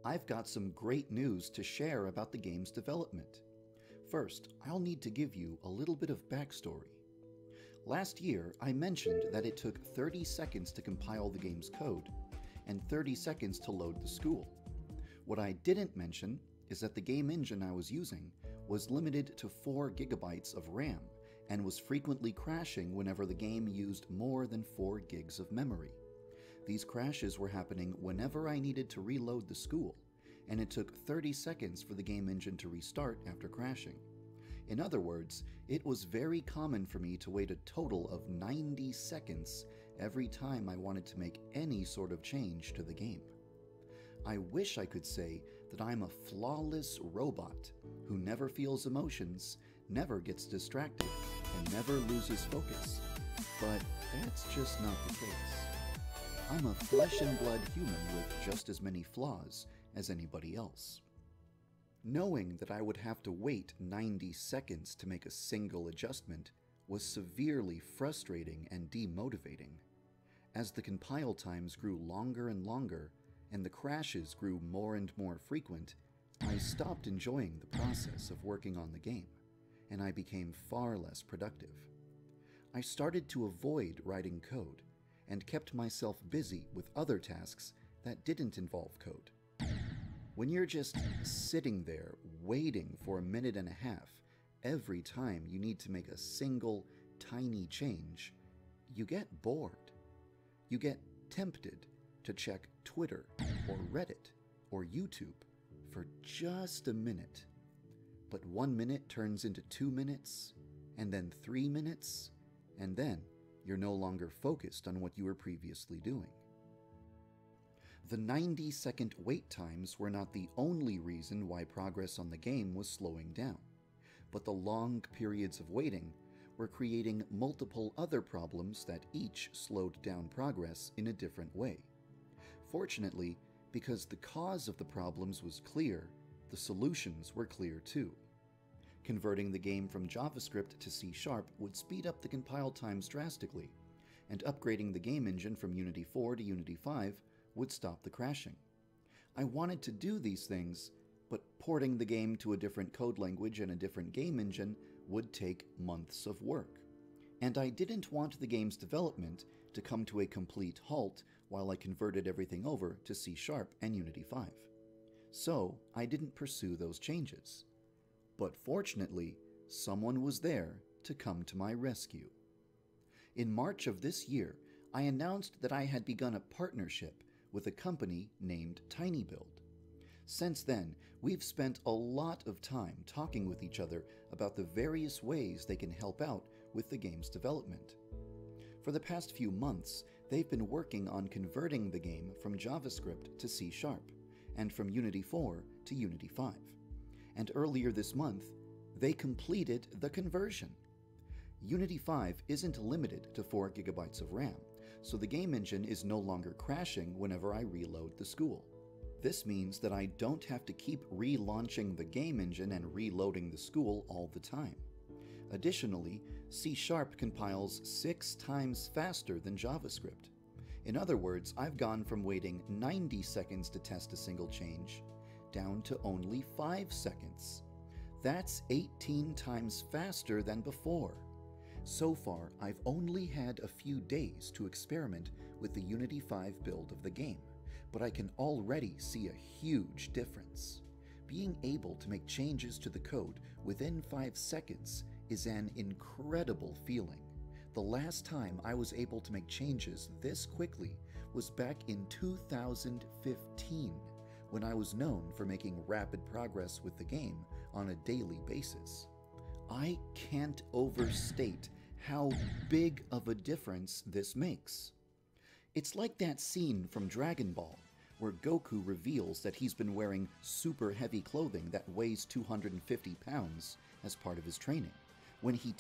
I've got some great news to share about the game's development. First, I'll need to give you a little bit of backstory. Last year, I mentioned that it took 30 seconds to compile the game's code, and 30 seconds to load the school. What I didn't mention is that the game engine I was using was limited to 4 gigabytes of RAM and was frequently crashing whenever the game used more than 4 gigs of memory. These crashes were happening whenever I needed to reload the school, and it took 30 seconds for the game engine to restart after crashing. In other words, it was very common for me to wait a total of 90 seconds every time I wanted to make any sort of change to the game. I wish I could say that I'm a flawless robot who never feels emotions, never gets distracted, and never loses focus, but that's just not the case. I'm a flesh and blood human with just as many flaws as anybody else. Knowing that I would have to wait 90 seconds to make a single adjustment was severely frustrating and demotivating. As the compile times grew longer and longer, and the crashes grew more and more frequent, I stopped enjoying the process of working on the game, and I became far less productive. I started to avoid writing code, and kept myself busy with other tasks that didn't involve code. When you're just sitting there waiting for a minute and a half every time you need to make a single tiny change, you get bored. You get tempted to check Twitter or Reddit or YouTube for just a minute. But 1 minute turns into 2 minutes, and then 3 minutes, and then you're no longer focused on what you were previously doing. The 90-second wait times were not the only reason why progress on the game was slowing down, but the long periods of waiting were creating multiple other problems that each slowed down progress in a different way. Fortunately, because the cause of the problems was clear, the solutions were clear too. Converting the game from JavaScript to C# would speed up the compile times drastically, and upgrading the game engine from Unity 4 to Unity 5 would stop the crashing. I wanted to do these things, but porting the game to a different code language and a different game engine would take months of work. And I didn't want the game's development to come to a complete halt while I converted everything over to C# and Unity 5. So I didn't pursue those changes. But fortunately, someone was there to come to my rescue. In March of this year, I announced that I had begun a partnership with a company named TinyBuild. Since then, we've spent a lot of time talking with each other about the various ways they can help out with the game's development. For the past few months, they've been working on converting the game from JavaScript to C# and from Unity 4 to Unity 5. And earlier this month, they completed the conversion. Unity 5 isn't limited to 4 gigabytes of RAM, so the game engine is no longer crashing whenever I reload the school. This means that I don't have to keep relaunching the game engine and reloading the school all the time. Additionally, C# compiles 6 times faster than JavaScript. In other words, I've gone from waiting 90 seconds to test a single change down to only 5 seconds. That's 18 times faster than before. So far, I've only had a few days to experiment with the Unity 5 build of the game, but I can already see a huge difference. Being able to make changes to the code within 5 seconds is an incredible feeling. The last time I was able to make changes this quickly was back in 2015, when I was known for making rapid progress with the game on a daily basis. I can't overstate how big of a difference this makes. It's like that scene from Dragon Ball, where Goku reveals that he's been wearing super heavy clothing that weighs 250 pounds as part of his training. When he